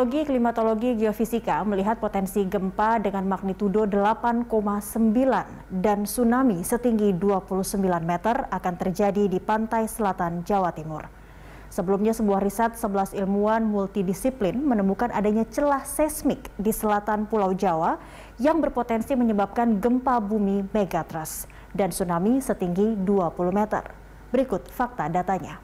Klimatologi Geofisika melihat potensi gempa dengan magnitudo 8,9 dan tsunami setinggi 29 meter akan terjadi di pantai selatan Jawa Timur. Sebelumnya, sebuah riset 11 ilmuwan multidisiplin menemukan adanya celah seismik di selatan Pulau Jawa yang berpotensi menyebabkan gempa bumi megatrust dan tsunami setinggi 20 meter. Berikut fakta datanya.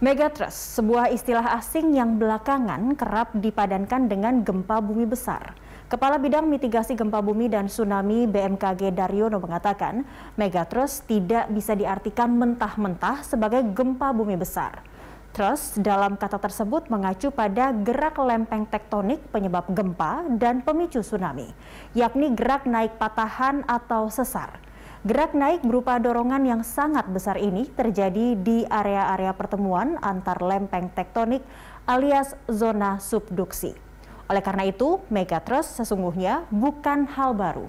Megatrust, sebuah istilah asing yang belakangan kerap dipadankan dengan gempa bumi besar. Kepala Bidang Mitigasi Gempa Bumi dan Tsunami BMKG Daryono mengatakan, megatrust tidak bisa diartikan mentah-mentah sebagai gempa bumi besar. Trust dalam kata tersebut mengacu pada gerak lempeng tektonik penyebab gempa dan pemicu tsunami, yakni gerak naik patahan atau sesar. Gerak naik berupa dorongan yang sangat besar ini terjadi di area-area pertemuan antar lempeng tektonik alias zona subduksi. Oleh karena itu, megatrust sesungguhnya bukan hal baru.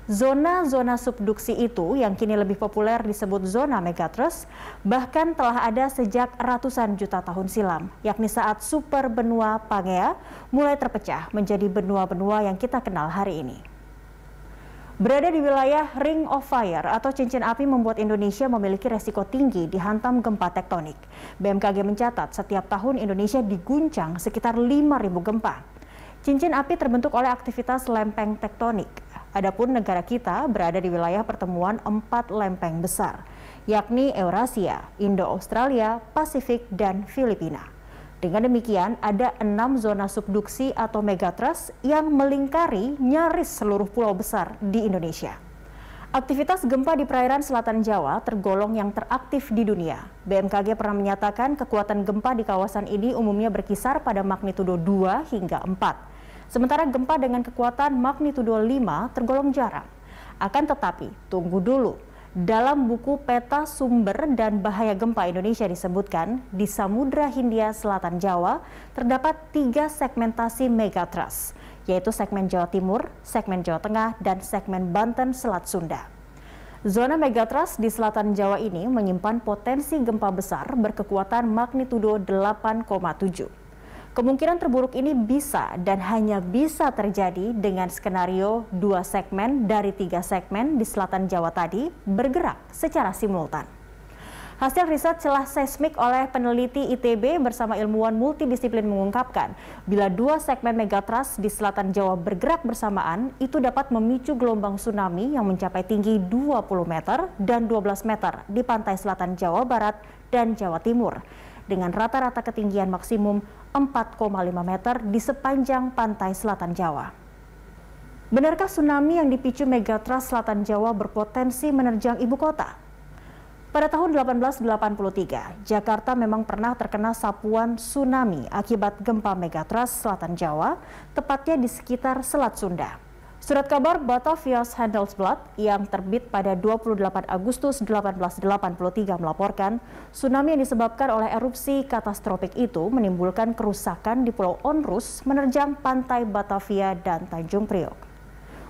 Zona-zona subduksi itu yang kini lebih populer disebut zona megatrust bahkan telah ada sejak ratusan juta tahun silam, yakni saat super benua Pangea mulai terpecah menjadi benua-benua yang kita kenal hari ini. Berada di wilayah Ring of Fire atau cincin api membuat Indonesia memiliki resiko tinggi dihantam gempa tektonik. BMKG mencatat setiap tahun Indonesia diguncang sekitar 5.000 gempa. Cincin api terbentuk oleh aktivitas lempeng tektonik. Adapun negara kita berada di wilayah pertemuan 4 lempeng besar, yakni Eurasia, Indo-Australia, Pasifik, dan Filipina. Dengan demikian, ada 6 zona subduksi atau megatrust yang melingkari nyaris seluruh pulau besar di Indonesia. Aktivitas gempa di perairan selatan Jawa tergolong yang teraktif di dunia. BMKG pernah menyatakan kekuatan gempa di kawasan ini umumnya berkisar pada magnitudo 2 hingga 4. Sementara gempa dengan kekuatan magnitudo 5 tergolong jarang. Akan tetapi, tunggu dulu. Dalam buku Peta Sumber dan Bahaya Gempa Indonesia disebutkan, di Samudra Hindia Selatan Jawa terdapat 3 segmentasi megatrust, yaitu segmen Jawa Timur, segmen Jawa Tengah, dan segmen Banten Selat Sunda. Zona megatrust di selatan Jawa ini menyimpan potensi gempa besar berkekuatan magnitudo 8,7. Kemungkinan terburuk ini bisa dan hanya bisa terjadi dengan skenario 2 segmen dari 3 segmen di selatan Jawa tadi bergerak secara simultan. Hasil riset celah seismik oleh peneliti ITB bersama ilmuwan multidisiplin mengungkapkan, bila 2 segmen megatrust di selatan Jawa bergerak bersamaan, itu dapat memicu gelombang tsunami yang mencapai tinggi 20 meter dan 12 meter di pantai selatan Jawa Barat dan Jawa Timur, dengan rata-rata ketinggian maksimum 4,5 meter di sepanjang pantai selatan Jawa. Benarkah tsunami yang dipicu megatrust selatan Jawa berpotensi menerjang ibu kota? Pada tahun 1883, Jakarta memang pernah terkena sapuan tsunami akibat gempa megatrust selatan Jawa, tepatnya di sekitar Selat Sunda. Surat kabar Batavia's Handelsblad yang terbit pada 28 Agustus 1883 melaporkan tsunami yang disebabkan oleh erupsi katastrofik itu menimbulkan kerusakan di Pulau Onrus menerjang pantai Batavia dan Tanjung Priok.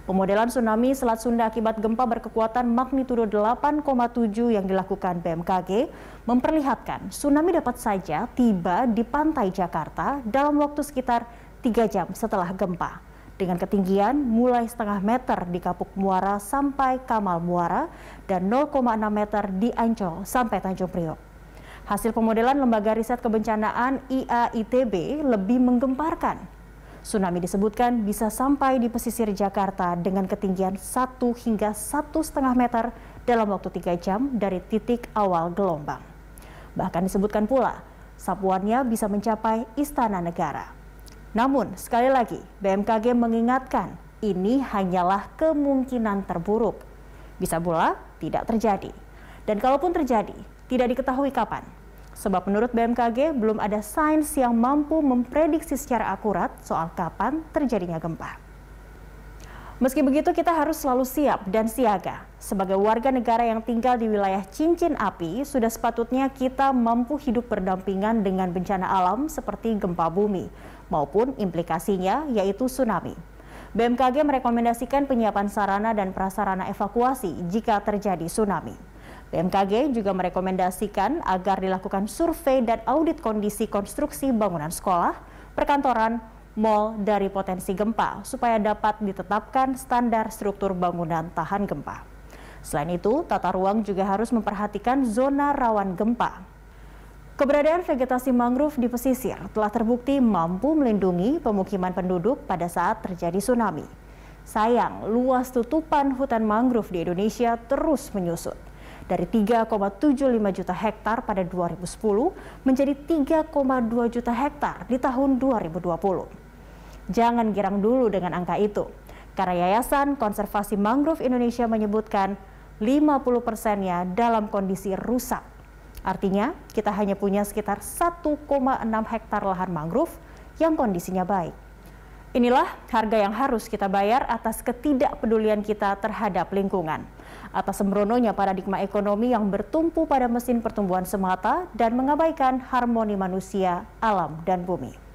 Pemodelan tsunami Selat Sunda akibat gempa berkekuatan magnitudo 8,7 yang dilakukan BMKG memperlihatkan tsunami dapat saja tiba di pantai Jakarta dalam waktu sekitar 3 jam setelah gempa, dengan ketinggian mulai setengah meter di Kapuk Muara sampai Kamal Muara dan 0,6 meter di Ancol sampai Tanjung Priok. Hasil pemodelan Lembaga Riset Kebencanaan IAITB lebih menggemparkan. Tsunami disebutkan bisa sampai di pesisir Jakarta dengan ketinggian 1 hingga 1,5 meter dalam waktu 3 jam dari titik awal gelombang. Bahkan disebutkan pula, sapuannya bisa mencapai Istana Negara. Namun, sekali lagi, BMKG mengingatkan ini hanyalah kemungkinan terburuk. Bisa pula tidak terjadi. Dan kalaupun terjadi, tidak diketahui kapan. Sebab menurut BMKG belum ada sains yang mampu memprediksi secara akurat soal kapan terjadinya gempa. Meski begitu, kita harus selalu siap dan siaga. Sebagai warga negara yang tinggal di wilayah cincin api, sudah sepatutnya kita mampu hidup berdampingan dengan bencana alam seperti gempa bumi, maupun implikasinya yaitu tsunami. BMKG merekomendasikan penyiapan sarana dan prasarana evakuasi jika terjadi tsunami. BMKG juga merekomendasikan agar dilakukan survei dan audit kondisi konstruksi bangunan sekolah, perkantoran, mal dari potensi gempa supaya dapat ditetapkan standar struktur bangunan tahan gempa. Selain itu, tata ruang juga harus memperhatikan zona rawan gempa. Keberadaan vegetasi mangrove di pesisir telah terbukti mampu melindungi pemukiman penduduk pada saat terjadi tsunami. Sayang, luas tutupan hutan mangrove di Indonesia terus menyusut. Dari 3,75 juta hektar pada 2010 menjadi 3,2 juta hektar di tahun 2020. Jangan girang dulu dengan angka itu, karena Yayasan Konservasi Mangrove Indonesia menyebutkan 50%-nya dalam kondisi rusak. Artinya, kita hanya punya sekitar 1,6 hektar lahan mangrove yang kondisinya baik. Inilah harga yang harus kita bayar atas ketidakpedulian kita terhadap lingkungan, atas sembrononya paradigma ekonomi yang bertumpu pada mesin pertumbuhan semata dan mengabaikan harmoni manusia, alam, dan bumi.